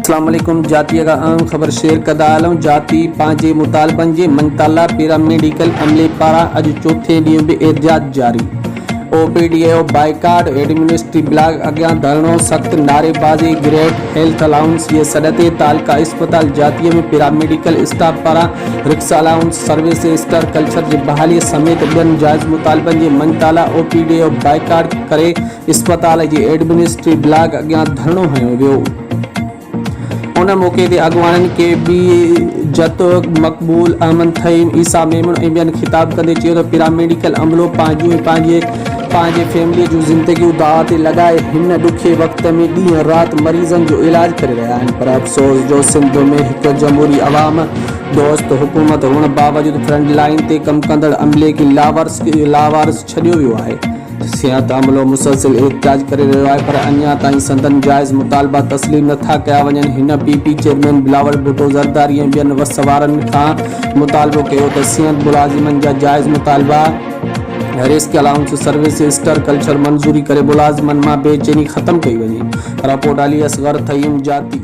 अस्सलाम वालेकुम। जातीय का अहम ख़बर शेयर कंदा हलूं। जाती पंहिंजे मुतालबनि जे मंगताला पैरामेडिकल अमले पारां अॼु चौथे ॾींहुं बि एहतिजाज जारी। OPDO बाइकाट, एडमिनिस्ट्रेटिव ब्लॉक अॻियां धरणो, सख़्त नारेबाज़ी, ग्रेट हेल्थ अलाउंस जे सॾ ते तालका इस्पताल जातीअ में पैरामेडिकल स्टाफ पारां rickshaw allowance, service star culture जी बहाली समेत ॿियनि जाइज़ मुतालबनि जे मंगताला OPDO बाइकाट करे इस्पताल जे एडमिनिस्ट्रेटिव ब्लॉक अॻियां धरणो हंयो वियो। उन मौक़े ते अॻवाननि के बी जत मक़बूल अहमद थईम, ईसा मेमून ऐं ॿियनि ख़िताब कंदे चयो त पैरामेडिकल अमलो पंहिंजे फैमिली जूं ज़िंदगियूं दाव ते लॻाए हिन ॾुखे वक़्त में ॾींहुं राति मरीज़नि जो इलाज करे रहिया आहिनि। पर अफ़सोस जो सिंध में हिकु जमहूरी अवाम दोस्त हुकूमत हुअण बावजूदि फ्रंट लाइन ते कमु कंदड़ अमले खे लावारिस छॾियो वियो आहे। सिहत अमलो मुसलसिल एहतिजाज करे रहियो आहे, पर अञा ताईं संदन जाइज़ मुतालबा तस्लीम नथा कया वञनि। हिन PP चेयरमैन बिलावल भुट्टो ज़रदारी ऐं ॿियनि वसवारनि खां मुतालबो कयो त सिहत मुलाज़िमनि जा जाइज़ मुतालबा risk allowance, service star culture मंज़ूरी करे मुलाज़िमनि मां बेचैनी ख़त्म कई वञे। रिपोर्ट अली असगर थईम, जाती।